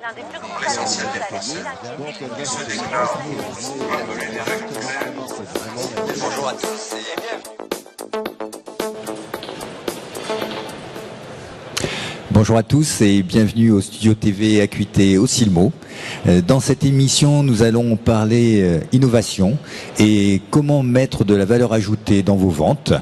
L'un des plus grands talents de la cité se déclare appelé des règles claires. Bonjour à tous et bienvenue. Bonjour à tous et bienvenue au studio TV Acuité au Silmo. Dans cette émission, nous allons parler innovation et comment mettre de la valeur ajoutée dans vos ventes.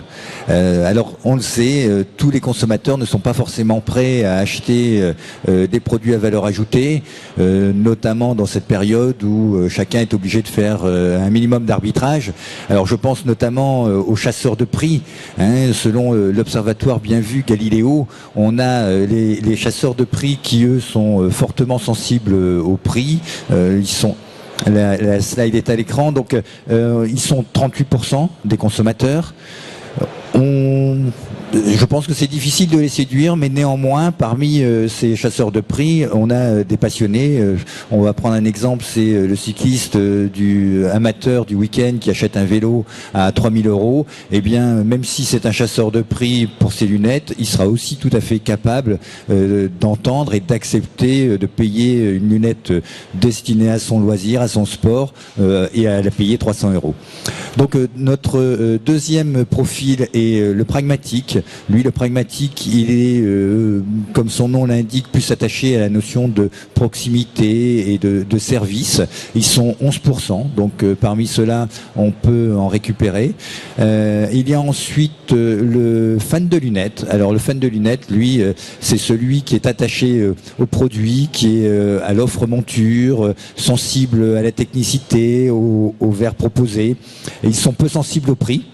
Alors, on le sait, tous les consommateurs ne sont pas forcément prêts à acheter des produits à valeur ajoutée, notamment dans cette période où chacun est obligé de faire un minimum d'arbitrage. Alors, je pense notamment aux chasseurs de prix. Selon l'observatoire bien vu Galiléo, on a les chasseurs de prix qui, eux, sont fortement sensibles au prix. La slide est à l'écran, donc ils sont 38% des consommateurs. Je pense que c'est difficile de les séduire, mais néanmoins, parmi ces chasseurs de prix, on a des passionnés. On va prendre un exemple, c'est le cycliste amateur du week-end qui achète un vélo à 3000 €. Eh bien, même si c'est un chasseur de prix pour ses lunettes, il sera aussi tout à fait capable d'entendre et d'accepter de payer une lunette destinée à son loisir, à son sport, et à la payer 300 €. Donc, notre deuxième profil est le pragmatique. Lui, le pragmatique, il est, comme son nom l'indique, plus attaché à la notion de proximité et de service. Ils sont 11%, donc parmi ceux-là, on peut en récupérer. Il y a ensuite le fan de lunettes. Alors, le fan de lunettes, lui, c'est celui qui est attaché au produit, qui est à l'offre monture, sensible à la technicité, au verre proposé. Et ils sont peu sensibles au prix.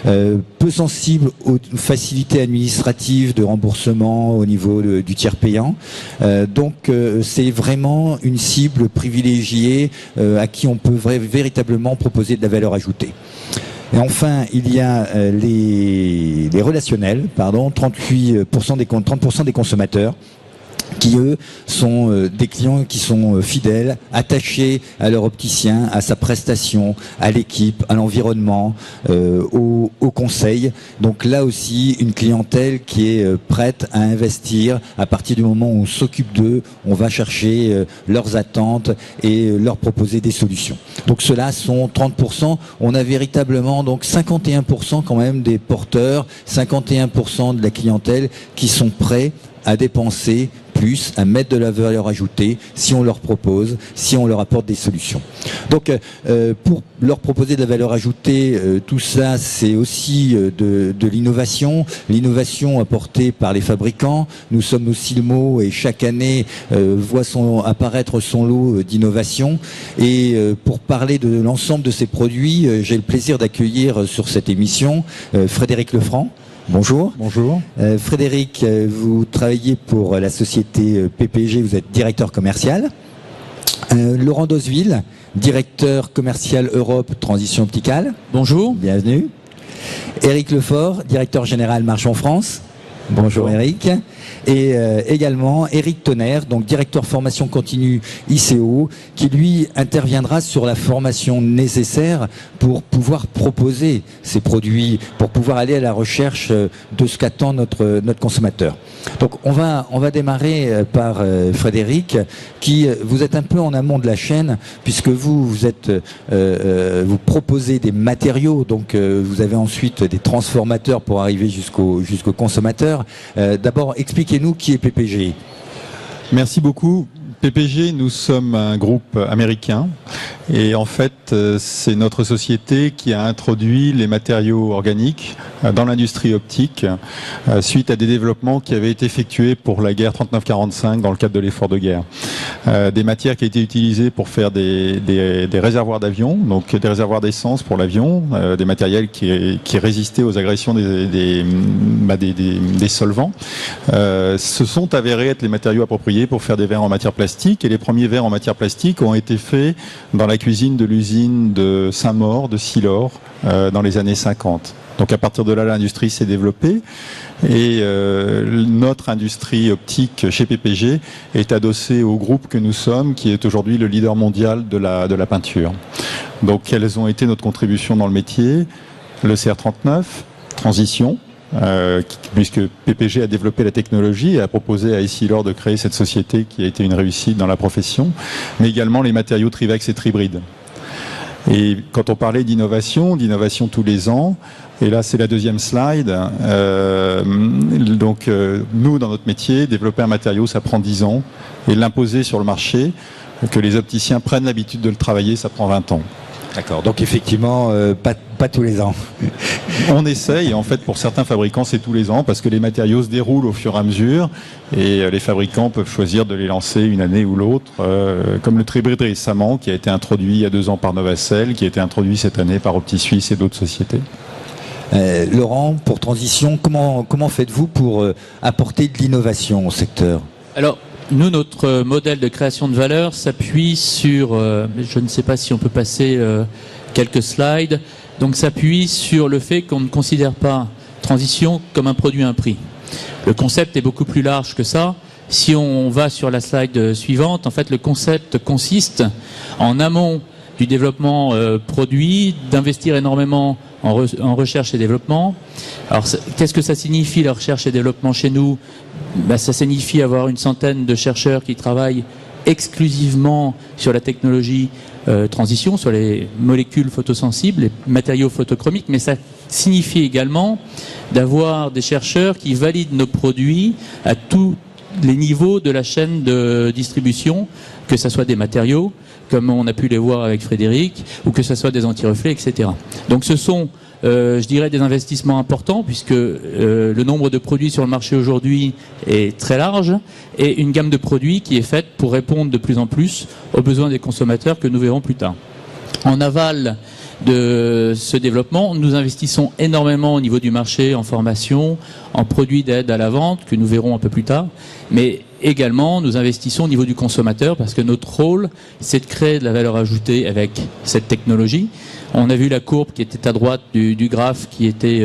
Peu sensible aux facilités administratives de remboursement au niveau du tiers payant. Donc c'est vraiment une cible privilégiée à qui on peut véritablement proposer de la valeur ajoutée. Et enfin, il y a les relationnels, 30% des consommateurs qui, eux, sont des clients qui sont fidèles, attachés à leur opticien, à sa prestation, à l'équipe, à l'environnement, au conseil. Donc là aussi, une clientèle qui est prête à investir à partir du moment où on s'occupe d'eux, on va chercher leurs attentes et leur proposer des solutions. Donc ceux-là sont 30%. On a véritablement donc 51% quand même des porteurs, 51% de la clientèle qui sont prêts à dépenser plus, à mettre de la valeur ajoutée si on leur propose, si on leur apporte des solutions. Donc pour leur proposer de la valeur ajoutée, tout ça c'est aussi de l'innovation, l'innovation apportée par les fabricants. Nous sommes au Silmo et chaque année voit apparaître son lot d'innovation. Et pour parler de l'ensemble de ces produits, j'ai le plaisir d'accueillir sur cette émission Frédéric Lefranc. Bonjour. Bonjour. Frédéric, vous travaillez pour la société PPG, vous êtes directeur commercial. Laurent Dosville, directeur commercial Europe Transition Opticale. Bonjour. Bienvenue. Éric Lefort, directeur général Marchand France. Bonjour Éric. Et également Éric Tonnerre, donc directeur formation continue ICO, qui lui interviendra sur la formation nécessaire pour pouvoir proposer ces produits, pour pouvoir aller à la recherche de ce qu'attend notre consommateur. Donc on va démarrer par Frédéric, qui vous êtes un peu en amont de la chaîne, puisque vous proposez des matériaux, donc vous avez ensuite des transformateurs pour arriver jusqu'au consommateur. D'abord, expliquez-nous qui est PPG. Merci beaucoup. PPG, nous sommes un groupe américain et en fait c'est notre société qui a introduit les matériaux organiques dans l'industrie optique suite à des développements qui avaient été effectués pour la guerre 39-45 dans le cadre de l'effort de guerre. Des matières qui étaient utilisées pour faire des réservoirs d'avion, donc des réservoirs d'essence pour l'avion, des matériels qui résistaient aux agressions des solvants, se sont avérés être les matériaux appropriés pour faire des verres en matière plastique. Et les premiers verres en matière plastique ont été faits dans la cuisine de l'usine de Saint-Maur, de Silor, dans les années 50. Donc à partir de là, l'industrie s'est développée et notre industrie optique chez PPG est adossée au groupe que nous sommes, qui est aujourd'hui le leader mondial de la peinture. Donc quelles ont été notre contribution dans le métier? Le CR39, transition, puisque PPG a développé la technologie et a proposé à Essilor de créer cette société qui a été une réussite dans la profession, mais également les matériaux Trivex et Tribride. Et quand on parlait d'innovation tous les ans, et là c'est la deuxième slide, nous dans notre métier, développer un matériau ça prend 10 ans, et l'imposer sur le marché, que les opticiens prennent l'habitude de le travailler, ça prend 20 ans. D'accord, donc effectivement, pas tous les ans. On essaye, et en fait pour certains fabricants c'est tous les ans, parce que les matériaux se déroulent au fur et à mesure, et les fabricants peuvent choisir de les lancer une année ou l'autre, comme le Tribride récemment, qui a été introduit il y a 2 ans par Novacell, qui a été introduit cette année par OptiSuisse et d'autres sociétés. Laurent, pour transition, comment faites-vous pour apporter de l'innovation au secteur? Alors, nous, notre modèle de création de valeur s'appuie sur, je ne sais pas si on peut passer quelques slides, donc s'appuie sur le fait qu'on ne considère pas transition comme un produit à un prix. Le concept est beaucoup plus large que ça. Si on va sur la slide suivante, en fait, le concept consiste en amont du développement produit, d'investir énormément en recherche et développement. Alors, qu'est-ce que ça signifie la recherche et développement chez nous? Ça signifie avoir une centaine de chercheurs qui travaillent exclusivement sur la technologie transition, sur les molécules photosensibles, les matériaux photochromiques, mais ça signifie également d'avoir des chercheurs qui valident nos produits à tous les niveaux de la chaîne de distribution, que ce soit des matériaux, comme on a pu les voir avec Frédéric, ou que ce soit des anti-reflets, etc. Donc ce sont, je dirais, des investissements importants, puisque le nombre de produits sur le marché aujourd'hui est très large, et une gamme de produits qui est faite pour répondre de plus en plus aux besoins des consommateurs que nous verrons plus tard. En aval de ce développement, nous investissons énormément au niveau du marché en formation, en produits d'aide à la vente, que nous verrons un peu plus tard, mais également nous investissons au niveau du consommateur, parce que notre rôle, c'est de créer de la valeur ajoutée avec cette technologie. On a vu la courbe qui était à droite du graphe qui était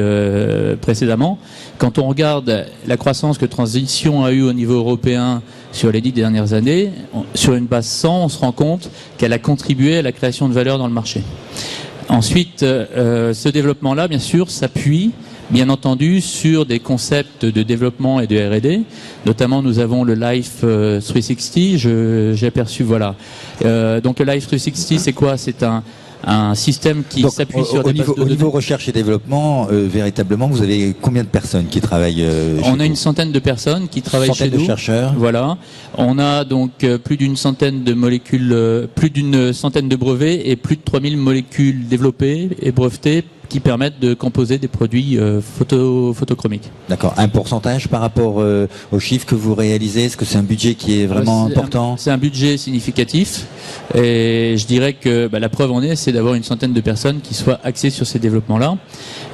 précédemment. Quand on regarde la croissance que Transition a eue au niveau européen sur les 10 dernières années, sur une base 100, on se rend compte qu'elle a contribué à la création de valeur dans le marché. Ensuite, ce développement-là, bien sûr, s'appuie, bien entendu, sur des concepts de développement et de R&D. Notamment, nous avons le Life 360. J'ai aperçu, voilà. Donc, le Life 360, c'est quoi? C'est un système qui s'appuie sur des bases de données. Au niveau recherche et développement, véritablement, vous avez combien de personnes qui travaillent On a une centaine de personnes qui travaillent chez nous. Centaine de chercheurs. Voilà. On a donc plus d'une centaine de molécules, plus d'une centaine de brevets et plus de 3000 molécules développées et brevetées qui permettent de composer des produits photochromiques. D'accord. Un pourcentage par rapport aux chiffres que vous réalisez? Est-ce que c'est un budget qui est vraiment important? C'est un budget significatif. Et je dirais que la preuve en est, c'est d'avoir une centaine de personnes qui soient axées sur ces développements-là.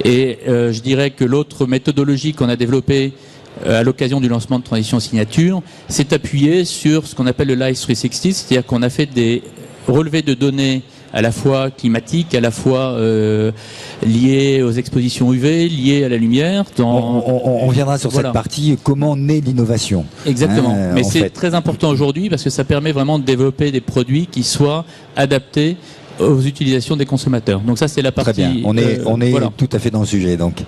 Et je dirais que l'autre méthodologie qu'on a développée à l'occasion du lancement de Transition Signature, s'est appuyée sur ce qu'on appelle le Life 360, c'est-à-dire qu'on a fait des relevés de données à la fois climatiques, à la fois liées aux expositions UV, liées à la lumière. On viendra sur cette partie, comment naît l'innovation. Exactement. Mais c'est très important aujourd'hui parce que ça permet vraiment de développer des produits qui soient adaptés aux utilisations des consommateurs. Donc ça, c'est la partie... Très bien, on est voilà. Tout à fait dans le sujet. Donc,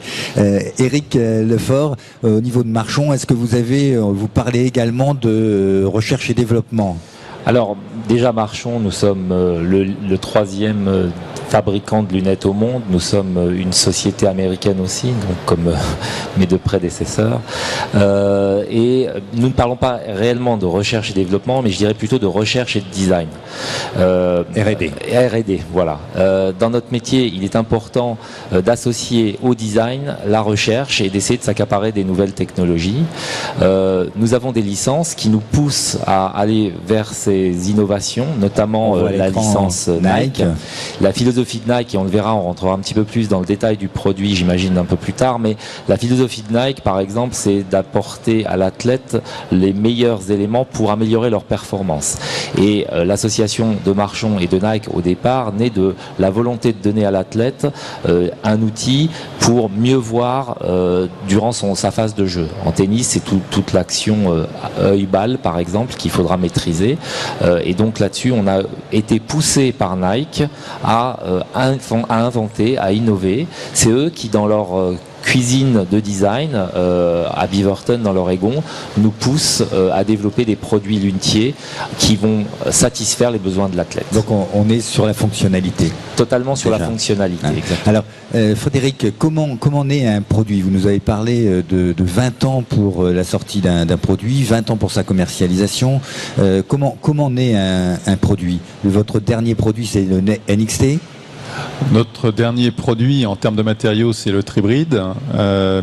Éric Lefort, au niveau de Marchon, est-ce que vous parlez également de recherche et développement? Alors, déjà Marchon, nous sommes le troisième fabricant de lunettes au monde. Nous sommes une société américaine aussi, donc comme mes deux prédécesseurs. Et nous ne parlons pas réellement de recherche et développement, mais je dirais plutôt de recherche et de design. R&D. R&D, voilà. Dans notre métier, il est important d'associer au design la recherche et d'essayer de s'accaparer des nouvelles technologies. Nous avons des licences qui nous poussent à aller vers ces innovations, notamment la licence Nike. La philosophie de Nike, et on le verra, on rentrera un petit peu plus dans le détail du produit, j'imagine, un peu plus tard, mais la philosophie de Nike, par exemple, c'est d'apporter à l'athlète les meilleurs éléments pour améliorer leur performance. Et l'association de Marchon et de Nike, au départ, naît de la volonté de donner à l'athlète un outil pour mieux voir durant sa phase de jeu. En tennis, c'est toute l'action œil-balle, par exemple, qu'il faudra maîtriser. Et donc là-dessus, on a été poussé par Nike à inventer, à innover. C'est eux qui, dans leur cuisine de design à Beaverton dans l'Oregon nous pousse à développer des produits lunetiers qui vont satisfaire les besoins de l'athlète. Donc on est sur la fonctionnalité. Totalement sur Déjà. la fonctionnalité, Hein. exactement. Alors, Frédéric, comment naît un produit? Vous nous avez parlé de 20 ans pour la sortie d'un produit, 20 ans pour sa commercialisation. Comment naît un produit? Votre dernier produit, c'est le NXT? Notre dernier produit en termes de matériaux, c'est le Tribrid.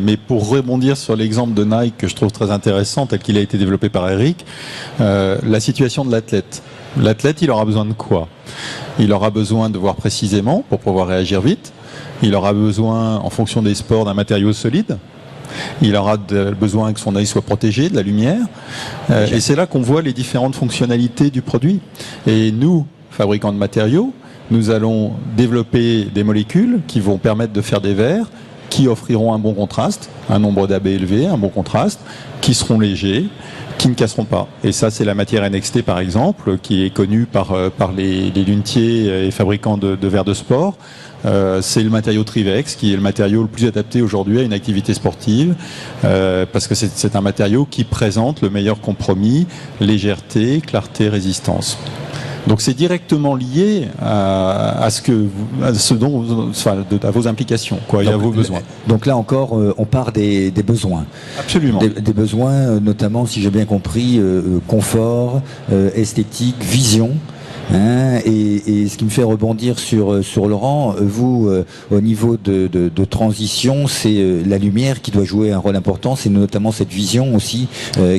Mais pour rebondir sur l'exemple de Nike que je trouve très intéressant, tel qu'il a été développé par Eric, la situation de l'athlète. L'athlète, il aura besoin de quoi? Il aura besoin de voir précisément pour pouvoir réagir vite. Il aura besoin, en fonction des sports, d'un matériau solide. Il aura besoin que son œil soit protégé de la lumière. Et c'est là qu'on voit les différentes fonctionnalités du produit. Et nous, fabricants de matériaux, nous allons développer des molécules qui vont permettre de faire des verres qui offriront un bon contraste, un nombre d'AB élevé, un bon contraste, qui seront légers, qui ne casseront pas. Et ça, c'est la matière NXT, par exemple, qui est connue par les lunetiers et fabricants de verres de sport. C'est le matériau Trivex, qui est le matériau le plus adapté aujourd'hui à une activité sportive, parce que c'est un matériau qui présente le meilleur compromis, légèreté, clarté, résistance. Donc c'est directement lié à vos implications, quoi, et à vos besoins. Donc là encore, on part des besoins. Absolument. Des besoins, notamment, si j'ai bien compris, confort, esthétique, vision. Hein, et ce qui me fait rebondir sur Laurent, vous, au niveau de transition, c'est la lumière qui doit jouer un rôle important, c'est notamment cette vision aussi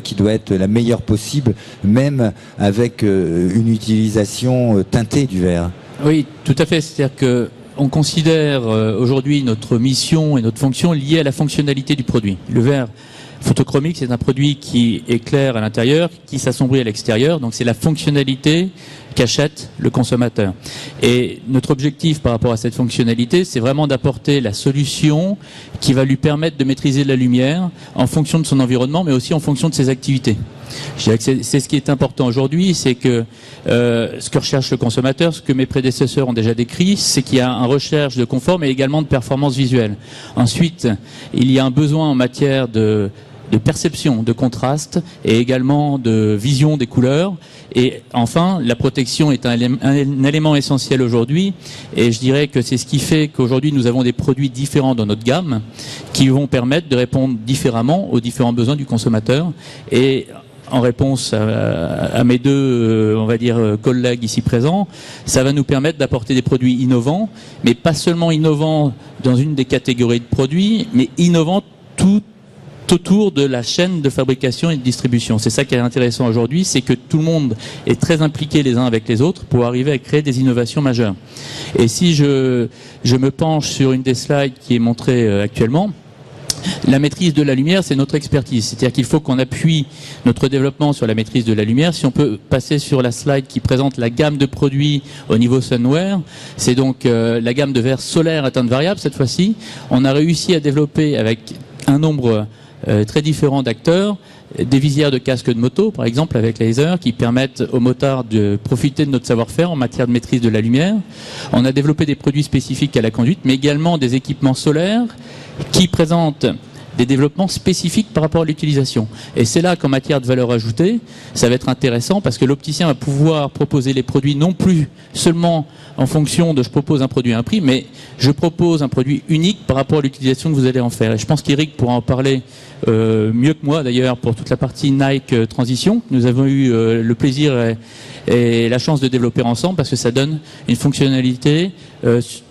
qui doit être la meilleure possible, même avec une utilisation teintée du verre. Oui, tout à fait. C'est-à-dire que on considère aujourd'hui notre mission et notre fonction liée à la fonctionnalité du produit. Le verre photochromique, c'est un produit qui éclaire à l'intérieur, qui s'assombrit à l'extérieur, donc c'est la fonctionnalité qu'achète le consommateur. Et notre objectif par rapport à cette fonctionnalité, c'est vraiment d'apporter la solution qui va lui permettre de maîtriser la lumière en fonction de son environnement, mais aussi en fonction de ses activités. Je dirais que c'est ce qui est important aujourd'hui, c'est que ce que recherche le consommateur, ce que mes prédécesseurs ont déjà décrit, c'est qu'il y a une recherche de confort, mais également de performance visuelle. Ensuite, il y a un besoin en matière de perception, de contraste et également de vision des couleurs. Et enfin, la protection est un élément essentiel aujourd'hui. Et je dirais que c'est ce qui fait qu'aujourd'hui, nous avons des produits différents dans notre gamme qui vont permettre de répondre différemment aux différents besoins du consommateur. Et en réponse à mes deux, on va dire, collègues ici présents, ça va nous permettre d'apporter des produits innovants, mais pas seulement innovants dans une des catégories de produits, mais innovants tout autour de la chaîne de fabrication et de distribution. C'est ça qui est intéressant aujourd'hui, c'est que tout le monde est très impliqué les uns avec les autres pour arriver à créer des innovations majeures. Et si je me penche sur une des slides qui est montrée actuellement, la maîtrise de la lumière, c'est notre expertise. C'est-à-dire qu'il faut qu'on appuie notre développement sur la maîtrise de la lumière. Si on peut passer sur la slide qui présente la gamme de produits au niveau Sunwear, c'est donc la gamme de verres solaires à teinte variable cette fois-ci. On a réussi à développer avec un nombre très différents d'acteurs, des visières de casque de moto, par exemple, avec laser, qui permettent aux motards de profiter de notre savoir-faire en matière de maîtrise de la lumière. On a développé des produits spécifiques à la conduite, mais également des équipements solaires qui présentent des développements spécifiques par rapport à l'utilisation. Et c'est là qu'en matière de valeur ajoutée, ça va être intéressant parce que l'opticien va pouvoir proposer les produits non plus seulement en fonction de je propose un produit à un prix, mais je propose un produit unique par rapport à l'utilisation que vous allez en faire. Et je pense qu'Eric pourra en parler mieux que moi d'ailleurs pour toute la partie Nike Transition. Nous avons eu le plaisir et la chance de développer ensemble parce que ça donne une fonctionnalité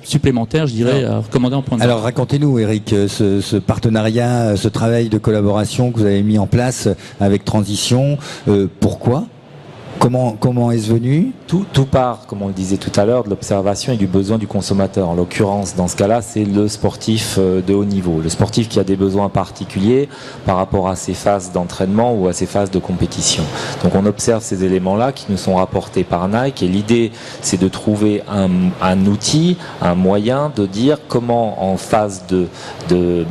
supplémentaire, je dirais, à recommander en point de vue. Alors racontez-nous, Eric, ce partenariat, ce travail de collaboration que vous avez mis en place avec Transition. Pourquoi ? Comment est-ce venu ? Tout part, comme on le disait tout à l'heure, de l'observation et du besoin du consommateur. En l'occurrence, dans ce cas-là, c'est le sportif de haut niveau. Le sportif qui a des besoins particuliers par rapport à ses phases d'entraînement ou à ses phases de compétition. Donc on observe ces éléments-là qui nous sont rapportés par Nike et l'idée, c'est de trouver un outil, un moyen de dire comment en phase de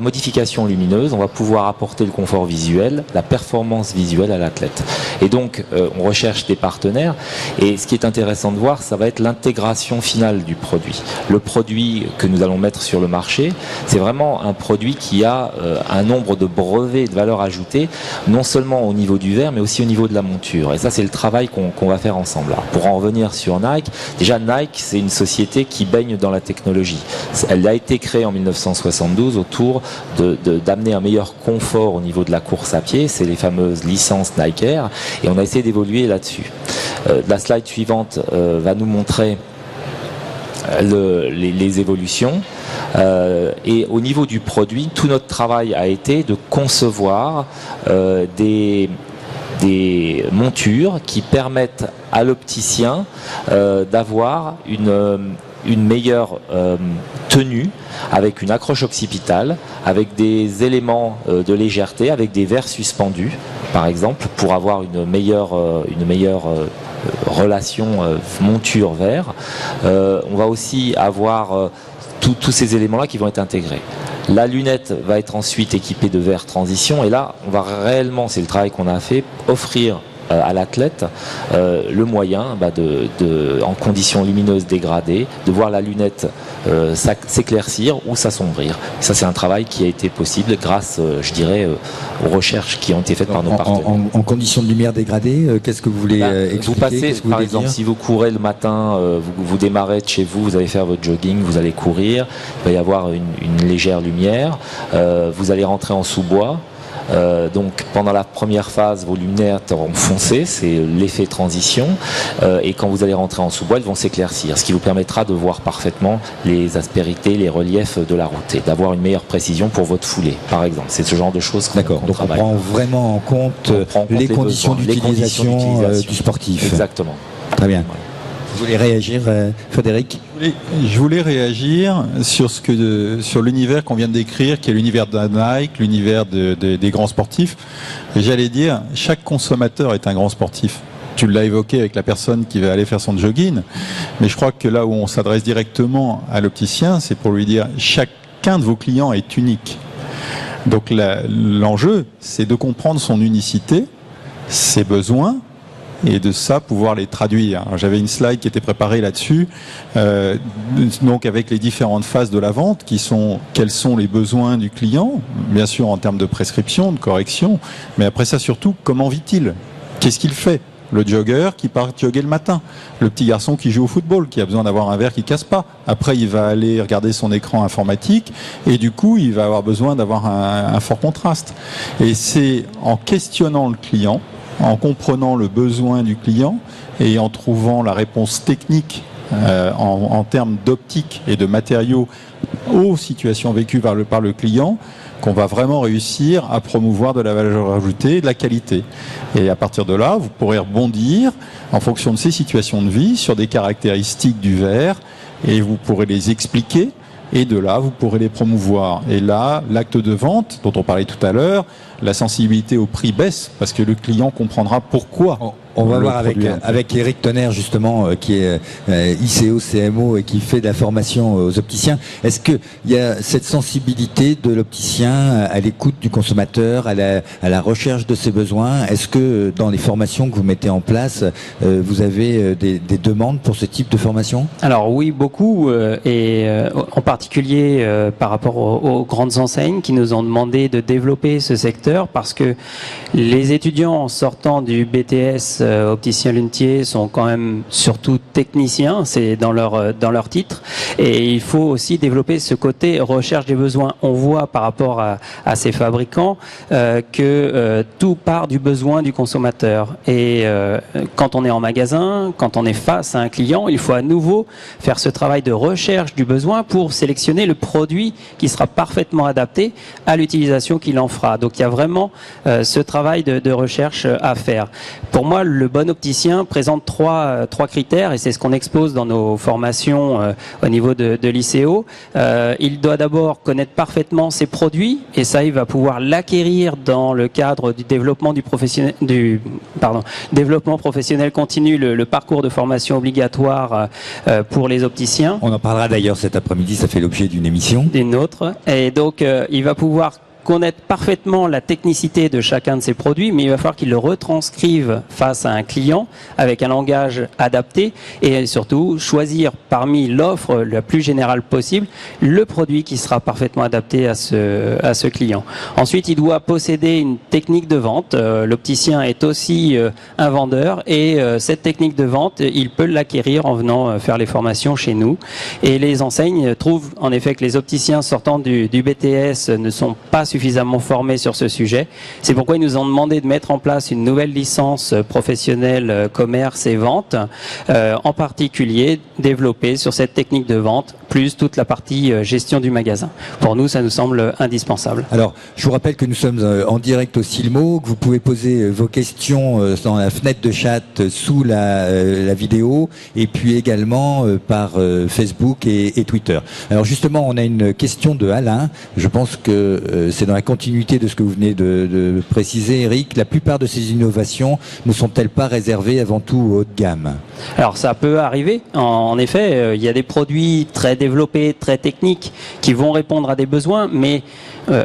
modification lumineuse, on va pouvoir apporter le confort visuel, la performance visuelle à l'athlète. Et donc, on recherche des partenaires. Et ce qui est intéressant de voir, ça va être l'intégration finale du produit. Le produit que nous allons mettre sur le marché, c'est vraiment un produit qui a un nombre de brevets de valeur ajoutée, non seulement au niveau du verre, mais aussi au niveau de la monture. Et ça, c'est le travail qu'on va faire ensemble. Alors, pour en revenir sur Nike, déjà Nike, c'est une société qui baigne dans la technologie. Elle a été créée en 1972 autour d'amener un meilleur confort au niveau de la course à pied. C'est les fameuses licences Nike Air. Et on a essayé d'évoluer là-dessus. La slide suivante va nous montrer les évolutions. Et au niveau du produit, tout notre travail a été de concevoir des montures qui permettent à l'opticien d'avoir une meilleure tenue avec une accroche occipitale, avec des éléments de légèreté, avec des verres suspendus, par exemple, pour avoir une meilleure relation monture-verre. On va aussi avoir tous ces éléments-là qui vont être intégrés. La lunette va être ensuite équipée de verres transition, et là, on va réellement, c'est le travail qu'on a fait, offrir à l'athlète le moyen en conditions lumineuses dégradées, de voir la lunette s'éclaircir ou s'assombrir. Ça, c'est un travail qui a été possible grâce, je dirais, aux recherches qui ont été faites par nos partenaires. En conditions de lumière dégradée, qu'est-ce que vous voulez expliquer? Vous passez, par exemple, si vous courez le matin, vous démarrez de chez vous, vous allez faire votre jogging, vous allez courir, il va y avoir une légère lumière, vous allez rentrer en sous-bois. Donc pendant la première phase, vos lunettes seront foncées, c'est l'effet transition, et quand vous allez rentrer en sous-bois, elles vont s'éclaircir, ce qui vous permettra de voir parfaitement les aspérités, les reliefs de la route, et d'avoir une meilleure précision pour votre foulée, par exemple. C'est ce genre de choses qu'on D'accord, donc travaille. on prend vraiment en compte les conditions d'utilisation du sportif. Exactement. Très bien. Vous voulez réagir, Frédéric? Je voulais réagir sur l'univers qu'on vient de décrire, qui est l'univers de Nike, l'univers des grands sportifs. Et j'allais dire, chaque consommateur est un grand sportif. Tu l'as évoqué avec la personne qui va aller faire son jogging, mais je crois que là où on s'adresse directement à l'opticien, c'est pour lui dire, chacun de vos clients est unique. Donc l'enjeu, c'est de comprendre son unicité, ses besoins, et de ça pouvoir les traduire. J'avais une slide qui était préparée là-dessus, donc avec les différentes phases de la vente, qui sont quels sont les besoins du client, bien sûr en termes de prescription, de correction, mais après ça surtout, comment vit-il? Qu'est-ce qu'il fait? Le jogger qui part jogger le matin, le petit garçon qui joue au football, qui a besoin d'avoir un verre qui casse pas. Après, il va aller regarder son écran informatique et du coup, il va avoir besoin d'avoir un fort contraste. Et c'est en questionnant le client, en comprenant le besoin du client et en trouvant la réponse technique en termes d'optique et de matériaux aux situations vécues par le client, qu'on va vraiment réussir à promouvoir de la valeur ajoutée et de la qualité. Et à partir de là, vous pourrez rebondir en fonction de ces situations de vie sur des caractéristiques du verre et vous pourrez les expliquer. Et de là, vous pourrez les promouvoir. Et là, l'acte de vente, dont on parlait tout à l'heure, la sensibilité au prix baisse, parce que le client comprendra pourquoi. On va voir avec Eric Tonnerre, justement, qui est ICO, CMO et qui fait de la formation aux opticiens. Est-ce qu'il y a cette sensibilité de l'opticien à l'écoute du consommateur, à la recherche de ses besoins? Est-ce que dans les formations que vous mettez en place, vous avez des demandes pour ce type de formation? Alors oui, beaucoup, et en particulier par rapport aux grandes enseignes qui nous ont demandé de développer ce secteur, parce que les étudiants sortant du BTS opticien-lunetier sont quand même surtout techniciens, c'est dans leur titre, et il faut aussi développer ce côté recherche des besoins. On voit par rapport à ces fabricants que tout part du besoin du consommateur, et quand on est en magasin, quand on est face à un client, il faut à nouveau faire ce travail de recherche du besoin pour sélectionner le produit qui sera parfaitement adapté à l'utilisation qu'il en fera. Donc il y a vraiment ce travail de recherche à faire. Pour moi, le bon opticien présente trois critères, et c'est ce qu'on expose dans nos formations au niveau de l'ICO. Il doit d'abord connaître parfaitement ses produits, et ça, il va pouvoir l'acquérir dans le cadre du développement développement professionnel continu, le parcours de formation obligatoire pour les opticiens. On en parlera d'ailleurs cet après-midi, ça fait l'objet d'une émission. D'une autre. Et donc, il va pouvoir connaître parfaitement la technicité de chacun de ces produits, mais il va falloir qu'il le retranscrive face à un client avec un langage adapté et surtout choisir parmi l'offre la plus générale possible le produit qui sera parfaitement adapté à ce client. Ensuite, il doit posséder une technique de vente. L'opticien est aussi un vendeur et cette technique de vente, il peut l'acquérir en venant faire les formations chez nous. Et les enseignes trouvent en effet que les opticiens sortant du BTS ne sont pas suffisamment formés sur ce sujet. C'est pourquoi ils nous ont demandé de mettre en place une nouvelle licence professionnelle commerce et vente, en particulier développée sur cette technique de vente, plus toute la partie gestion du magasin. Pour nous, ça nous semble indispensable. Alors, je vous rappelle que nous sommes en direct au Silmo, que vous pouvez poser vos questions dans la fenêtre de chat sous la vidéo, et puis également par Facebook et Twitter. Alors justement, on a une question de Alain. Je pense que c'est dans la continuité de ce que vous venez de préciser, Eric. La plupart de ces innovations ne sont-elles pas réservées avant tout au haut de gamme? Alors ça peut arriver. En effet, il y a des produits très développés, très techniques qui vont répondre à des besoins, mais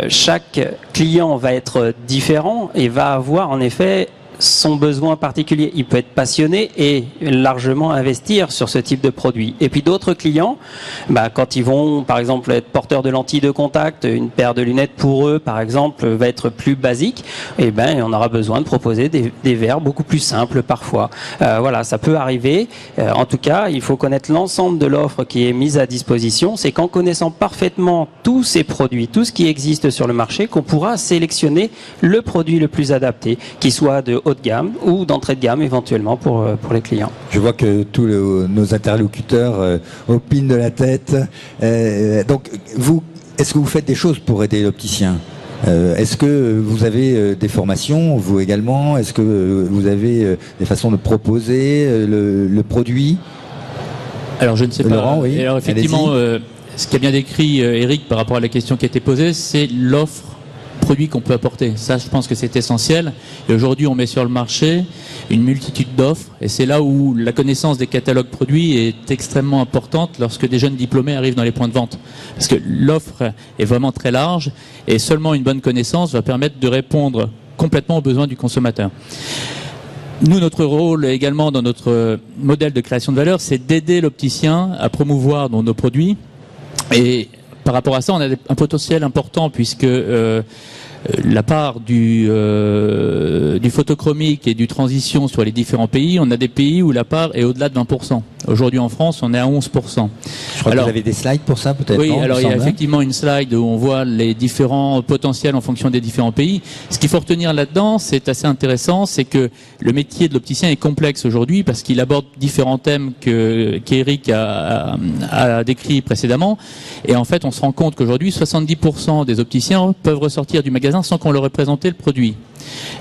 chaque client va être différent et va avoir en effet son besoin particulier. Il peut être passionné et largement investir sur ce type de produit. Et puis d'autres clients, quand ils vont par exemple être porteurs de lentilles de contact, une paire de lunettes pour eux par exemple va être plus basique, et on aura besoin de proposer des verres beaucoup plus simples parfois. Voilà, ça peut arriver. En tout cas, il faut connaître l'ensemble de l'offre qui est mise à disposition. C'est qu'en connaissant parfaitement tous ces produits, tout ce qui existe sur le marché, qu'on pourra sélectionner le produit le plus adapté, qui soit de haut de gamme ou d'entrée de gamme éventuellement pour les clients. Je vois que tous nos interlocuteurs opinent de la tête. Donc, vous, est-ce que vous faites des choses pour aider l'opticien? Est-ce que vous avez des formations, vous également? Est-ce que vous avez des façons de proposer le produit? Alors, je ne sais pas. Laurent, oui. Alors, effectivement, ce qu'a bien décrit Eric par rapport à la question qui a été posée, c'est l'offre produits qu'on peut apporter. Ça, je pense que c'est essentiel. Et aujourd'hui, on met sur le marché une multitude d'offres. Et c'est là où la connaissance des catalogues produits est extrêmement importante lorsque des jeunes diplômés arrivent dans les points de vente. Parce que l'offre est vraiment très large et seulement une bonne connaissance va permettre de répondre complètement aux besoins du consommateur. Nous, notre rôle également dans notre modèle de création de valeur, c'est d'aider l'opticien à promouvoir nos produits. Et par rapport à ça, on a un potentiel important puisque la part du photochromique et du transition sur les différents pays, on a des pays où la part est au-delà de 20%. Aujourd'hui en France, on est à 11%. Je crois que vous avez des slides pour ça peut-être? Oui, non, alors il y a effectivement une slide où on voit les différents potentiels en fonction des différents pays. Ce qu'il faut retenir là-dedans, c'est assez intéressant, c'est que le métier de l'opticien est complexe aujourd'hui parce qu'il aborde différents thèmes qu'Éric a décrits précédemment. Et en fait, on se rend compte qu'aujourd'hui, 70% des opticiens peuvent ressortir du magasin sans qu'on leur ait présenté le produit.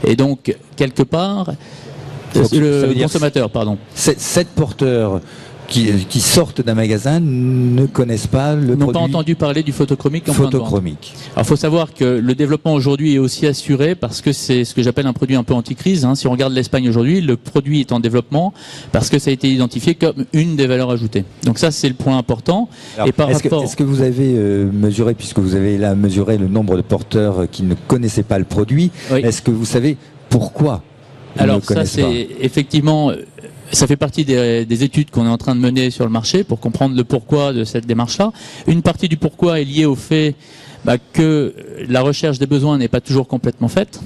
Et donc, quelque part, le consommateur, pardon. 7 porteurs qui sortent d'un magasin ne connaissent pas le produit. N'ont pas entendu parler du photochromique en point de vente. Alors, il faut savoir que le développement aujourd'hui est aussi assuré parce que c'est ce que j'appelle un produit un peu anti-crise. Si on regarde l'Espagne aujourd'hui, le produit est en développement parce que ça a été identifié comme une des valeurs ajoutées. Donc ça, c'est le point important. Alors, est-ce que vous avez mesuré, puisque vous avez là mesuré le nombre de porteurs qui ne connaissaient pas le produit, oui. Est-ce que vous savez pourquoi ils ne connaissent pas? Alors ça, c'est effectivement... Ça fait partie des études qu'on est en train de mener sur le marché pour comprendre le pourquoi de cette démarche-là. Une partie du pourquoi est liée au fait que la recherche des besoins n'est pas toujours complètement faite.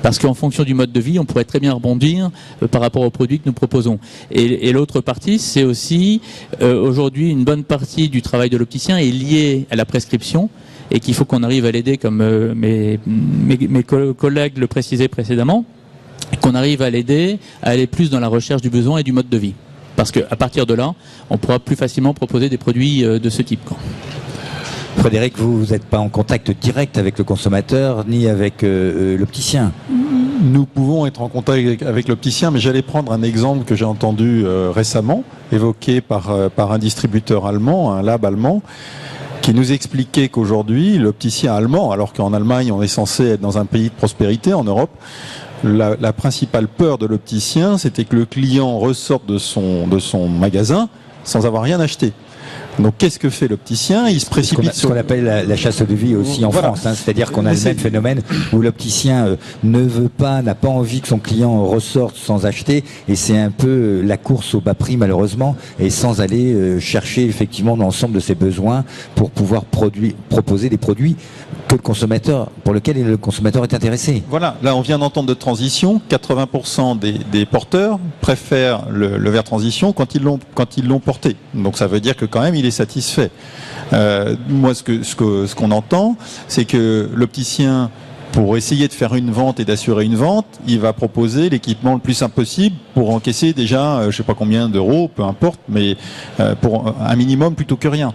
Parce qu'en fonction du mode de vie, on pourrait très bien rebondir par rapport aux produits que nous proposons. Et l'autre partie, c'est aussi aujourd'hui une bonne partie du travail de l'opticien est liée à la prescription et qu'il faut qu'on arrive à l'aider, comme mes collègues le précisaient précédemment, qu'on arrive à l'aider à aller plus dans la recherche du besoin et du mode de vie. Parce qu'à partir de là, on pourra plus facilement proposer des produits de ce type. Frédéric, vous n'êtes pas en contact direct avec le consommateur ni avec l'opticien. Nous pouvons être en contact avec l'opticien, mais j'allais prendre un exemple que j'ai entendu récemment, évoqué par un distributeur allemand, un lab allemand, qui nous expliquait qu'aujourd'hui, l'opticien allemand, alors qu'en Allemagne, on est censé être dans un pays de prospérité, en Europe, la principale peur de l'opticien, c'était que le client ressorte de son magasin sans avoir rien acheté. Donc qu'est-ce que fait l'opticien? Il se précipite ce qu'on appelle la chasse de vie aussi en Voilà. France, hein. C'est-à-dire qu'on a le même phénomène où l'opticien ne veut pas, n'a pas envie que son client ressorte sans acheter, et c'est un peu la course au bas prix malheureusement, et sans aller chercher effectivement l'ensemble de ses besoins pour pouvoir proposer des produits que le consommateur, pour lesquels le consommateur est intéressé. Voilà, là on vient d'entendre de transition, 80% des porteurs préfèrent le verre transition quand ils l'ont porté. Donc ça veut dire que quand même il est satisfait. Moi ce qu'on entend, c'est que l'opticien, pour essayer de faire une vente et d'assurer une vente, il va proposer l'équipement le plus simple possible pour encaisser déjà, je sais pas combien d'euros, peu importe, mais pour un minimum plutôt que rien.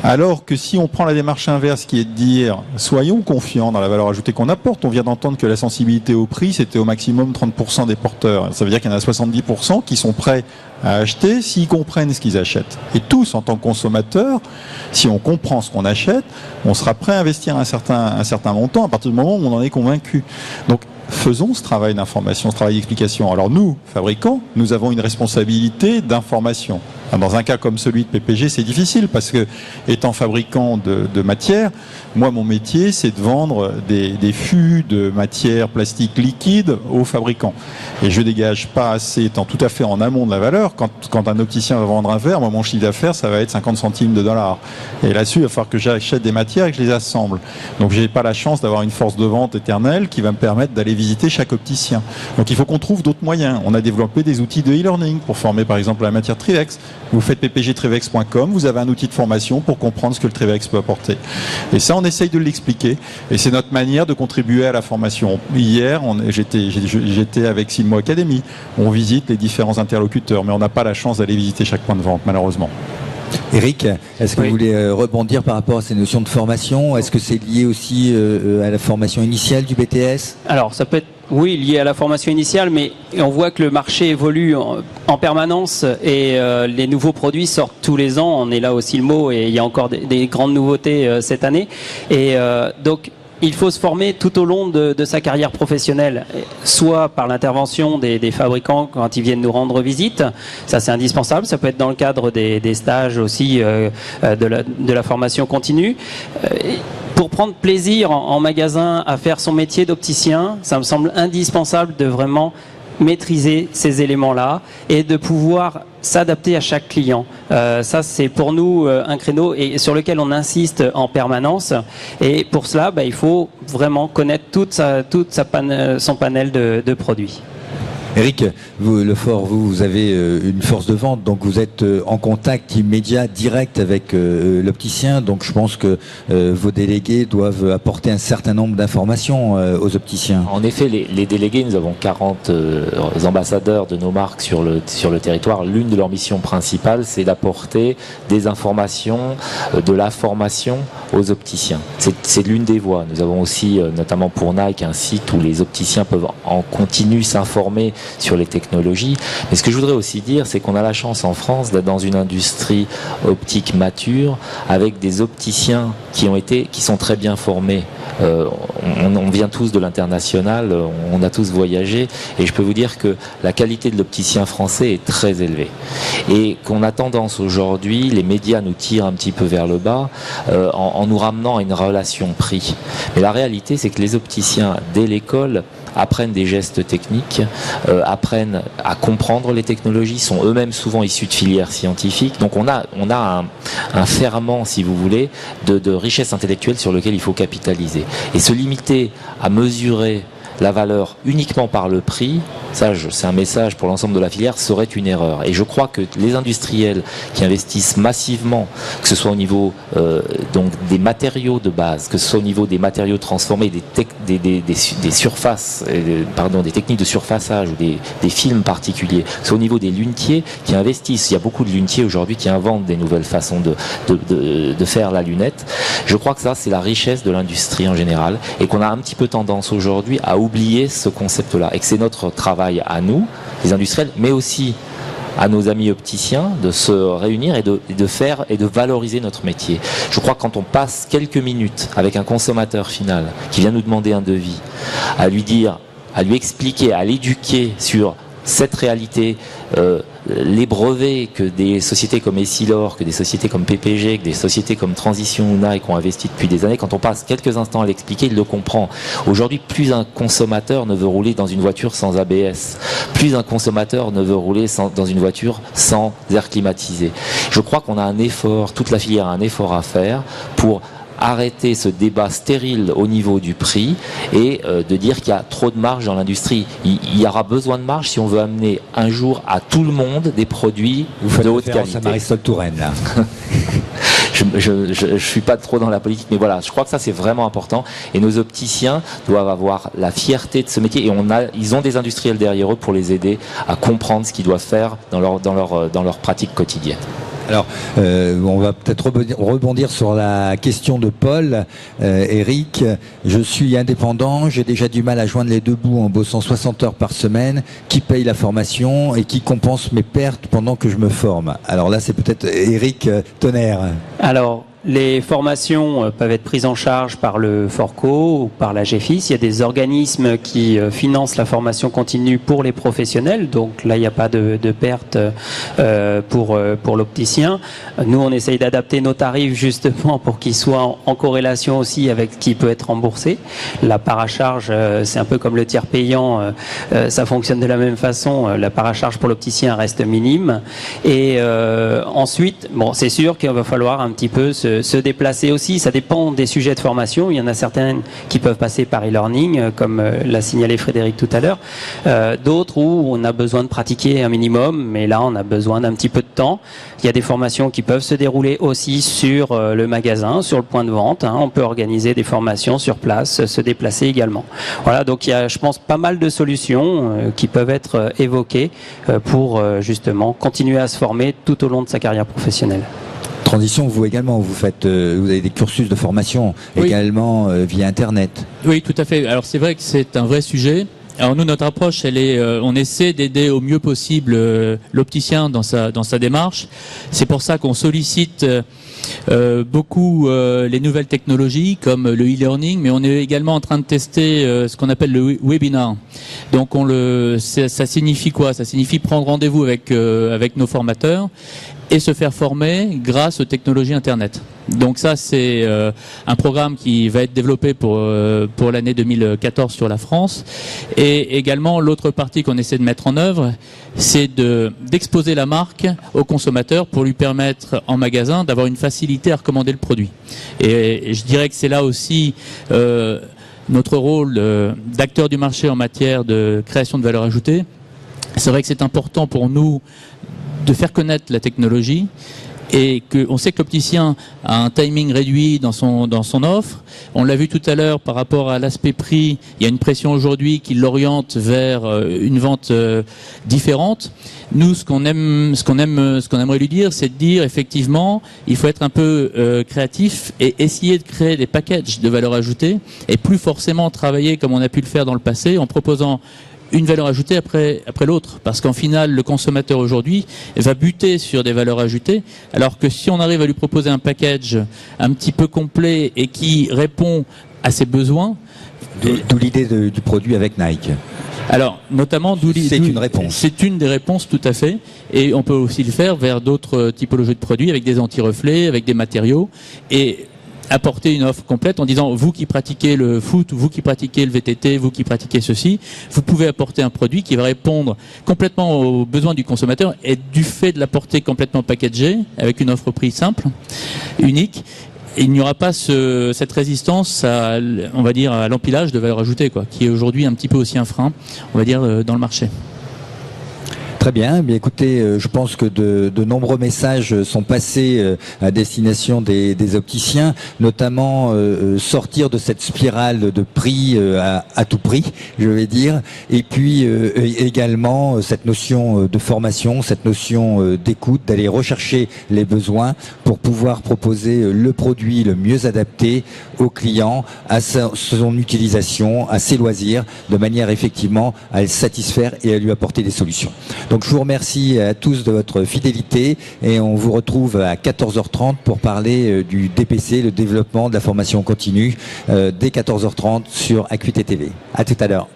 Alors que si on prend la démarche inverse, qui est de dire, soyons confiants dans la valeur ajoutée qu'on apporte, on vient d'entendre que la sensibilité au prix, c'était au maximum 30% des porteurs. Ça veut dire qu'il y en a 70% qui sont prêts à acheter s'ils comprennent ce qu'ils achètent. Et tous, en tant que consommateurs, si on comprend ce qu'on achète, on sera prêt à investir un certain montant à partir du moment où on en est convaincu. Donc, faisons ce travail d'information, ce travail d'explication. Alors nous, fabricants, nous avons une responsabilité d'information. Dans un cas comme celui de PPG, c'est difficile parce que, étant fabricant de matière, moi, mon métier, c'est de vendre des fûts de matière plastique liquide aux fabricants. Et je dégage pas assez, étant tout à fait en amont de la valeur. Quand un opticien va vendre un verre, moi, mon chiffre d'affaires, ça va être 50 centimes de dollars. Et là-dessus, il va falloir que j'achète des matières et que je les assemble. Donc, j'ai pas la chance d'avoir une force de vente éternelle qui va me permettre d'aller visiter chaque opticien. Donc, il faut qu'on trouve d'autres moyens. On a développé des outils de e-learning pour former, par exemple, la matière Trivex. Vous faites ppgtrivex.com, vous avez un outil de formation pour comprendre ce que le Trivex peut apporter. Et ça, on essaye de l'expliquer. Et c'est notre manière de contribuer à la formation. Hier, j'étais avec Silmo Academy. On visite les différents interlocuteurs, mais on n'a pas la chance d'aller visiter chaque point de vente, malheureusement. Eric, est-ce que Oui. vous voulez rebondir par rapport à ces notions de formation? Est-ce que c'est lié aussi à la formation initiale du BTS? Alors, ça peut être, oui, lié à la formation initiale, mais on voit que le marché évolue en permanence et les nouveaux produits sortent tous les ans. On est là aussi le mot et il y a encore des grandes nouveautés cette année. Et donc, il faut se former tout au long de sa carrière professionnelle, soit par l'intervention des fabricants quand ils viennent nous rendre visite, ça c'est indispensable, ça peut être dans le cadre des stages aussi de la formation continue. Pour prendre plaisir en magasin à faire son métier d'opticien, ça me semble indispensable de vraiment maîtriser ces éléments-là et de pouvoir s'adapter à chaque client. Ça, c'est pour nous un créneau et sur lequel on insiste en permanence. Et pour cela, il faut vraiment connaître son panel de produits. Eric, vous avez une force de vente, donc vous êtes en contact immédiat, direct avec l'opticien, donc je pense que vos délégués doivent apporter un certain nombre d'informations aux opticiens. En effet, les délégués, nous avons 40 ambassadeurs de nos marques sur le territoire. L'une de leurs missions principales, c'est d'apporter des informations, de la formation aux opticiens. C'est l'une des voies. Nous avons aussi, notamment pour Nike, un site où les opticiens peuvent en continu s'informer sur les technologies. Mais ce que je voudrais aussi dire, c'est qu'on a la chance en France d'être dans une industrie optique mature avec des opticiens qui sont très bien formés. On vient tous de l'international, on a tous voyagé et je peux vous dire que la qualité de l'opticien français est très élevée et qu'on a tendance aujourd'hui, les médias nous tirent un petit peu vers le bas en nous ramenant à une relation prix. Mais la réalité, c'est que les opticiens, dès l'école, apprennent des gestes techniques, apprennent à comprendre les technologies, sont eux-mêmes souvent issus de filières scientifiques. Donc on a un ferment, si vous voulez, de richesse intellectuelle sur lequel il faut capitaliser. Et se limiter à mesurer la valeur uniquement par le prix, ça c'est un message pour l'ensemble de la filière, serait une erreur. Et je crois que les industriels qui investissent massivement, que ce soit au niveau donc des matériaux de base, que ce soit au niveau des matériaux transformés, des surfaces, des techniques de surfaçage ou des films particuliers, que ce soit au niveau des lunetiers qui investissent. Il y a beaucoup de lunetiers aujourd'hui qui inventent des nouvelles façons de faire la lunette. Je crois que ça c'est la richesse de l'industrie en général et qu'on a un petit peu tendance aujourd'hui à oublier ce concept-là et que c'est notre travail à nous, les industriels, mais aussi à nos amis opticiens de se réunir et de faire et de valoriser notre métier. Je crois que quand on passe quelques minutes avec un consommateur final qui vient nous demander un devis, à lui dire, à lui expliquer, à l'éduquer sur cette réalité les brevets que des sociétés comme Essilor, que des sociétés comme PPG, que des sociétés comme Transition ou Nike ont investi depuis des années, quand on passe quelques instants à l'expliquer, il le comprend. Aujourd'hui, plus un consommateur ne veut rouler dans une voiture sans ABS, plus un consommateur ne veut rouler dans une voiture sans air climatisé. Je crois qu'on a un effort, toute la filière a un effort à faire pour arrêter ce débat stérile au niveau du prix et de dire qu'il y a trop de marge dans l'industrie. Il y aura besoin de marge si on veut amener un jour à tout le monde des produits de haute qualité. À Marisol Touraine, là. Je suis pas trop dans la politique, mais voilà, je crois que ça c'est vraiment important. Et nos opticiens doivent avoir la fierté de ce métier. Et ils ont des industriels derrière eux pour les aider à comprendre ce qu'ils doivent faire dans leur pratique quotidienne. Alors, on va peut-être rebondir sur la question de Paul. Eric, je suis indépendant, j'ai déjà du mal à joindre les deux bouts en bossant 60 heures par semaine. Qui paye la formation et qui compense mes pertes pendant que je me forme? Alors là, c'est peut-être Eric Tonnerre. Alors, les formations peuvent être prises en charge par le Forco ou par la GFIS. Il y a des organismes qui financent la formation continue pour les professionnels. Donc là, il n'y a pas de perte pour l'opticien. Nous, on essaye d'adapter nos tarifs justement pour qu'ils soient en corrélation aussi avec ce qui peut être remboursé. La paracharge, c'est un peu comme le tiers payant. Ça fonctionne de la même façon. La paracharge pour l'opticien reste minime. Et ensuite, bon, c'est sûr qu'il va falloir un petit peu se déplacer aussi. Ça dépend des sujets de formation. Il y en a certaines qui peuvent passer par e-learning, comme l'a signalé Frédéric tout à l'heure. D'autres où on a besoin de pratiquer un minimum, mais là on a besoin d'un petit peu de temps. Il y a des formations qui peuvent se dérouler aussi sur le magasin, sur le point de vente. On peut organiser des formations sur place, se déplacer également. Voilà, donc il y a, je pense, pas mal de solutions qui peuvent être évoquées pour justement continuer à se former tout au long de sa carrière professionnelle. Transition, vous également, vous avez des cursus de formation également via Internet. Oui, tout à fait. Alors c'est vrai que c'est un vrai sujet. Alors nous, notre approche, on essaie d'aider au mieux possible l'opticien dans sa démarche. C'est pour ça qu'on sollicite beaucoup les nouvelles technologies comme le e-learning, mais on est également en train de tester ce qu'on appelle le webinar. Donc ça signifie quoi? Ça signifie prendre rendez-vous avec nos formateurs et se faire former grâce aux technologies Internet. Donc ça, c'est un programme qui va être développé pour l'année 2014 sur la France. Et également, l'autre partie qu'on essaie de mettre en œuvre, c'est d'exposer la marque au consommateur pour lui permettre en magasin d'avoir une facilité à recommander le produit. Et je dirais que c'est là aussi notre rôle d'acteur du marché en matière de création de valeur ajoutée. C'est vrai que c'est important pour nous de faire connaître la technologie et qu'on sait que l'opticien a un timing réduit dans son offre. On l'a vu tout à l'heure par rapport à l'aspect prix, il y a une pression aujourd'hui qui l'oriente vers une vente différente. Nous, ce qu'on aimerait lui dire, c'est de dire effectivement, il faut être un peu créatif et essayer de créer des packages de valeur ajoutée et plus forcément travailler comme on a pu le faire dans le passé en proposant une valeur ajoutée après l'autre, parce qu'en final le consommateur aujourd'hui va buter sur des valeurs ajoutées, alors que si on arrive à lui proposer un package un petit peu complet et qui répond à ses besoins, d'où l'idée du produit avec Nike. Alors, notamment, c'est une réponse. C'est une des réponses, tout à fait. Et on peut aussi le faire vers d'autres typologies de produits, avec des anti-reflets, avec des matériaux, et apporter une offre complète en disant, vous qui pratiquez le foot, vous qui pratiquez le VTT, vous qui pratiquez ceci, vous pouvez apporter un produit qui va répondre complètement aux besoins du consommateur, et du fait de l'apporter complètement packagé, avec une offre prix simple, unique, il n'y aura pas cette résistance à, on va dire, à l'empilage de valeur ajoutée, quoi, qui est aujourd'hui un petit peu aussi un frein, on va dire, dans le marché. Très bien. Bien, écoutez, je pense que de nombreux messages sont passés à destination des opticiens, notamment sortir de cette spirale de prix à tout prix, je vais dire, et puis également cette notion de formation, cette notion d'écoute, d'aller rechercher les besoins pour pouvoir proposer le produit le mieux adapté au client, à son utilisation, à ses loisirs, de manière effectivement à le satisfaire et à lui apporter des solutions. Donc je vous remercie à tous de votre fidélité et on vous retrouve à 14h30 pour parler du DPC, le développement de la formation continue, dès 14h30 sur Acuité TV. À tout à l'heure.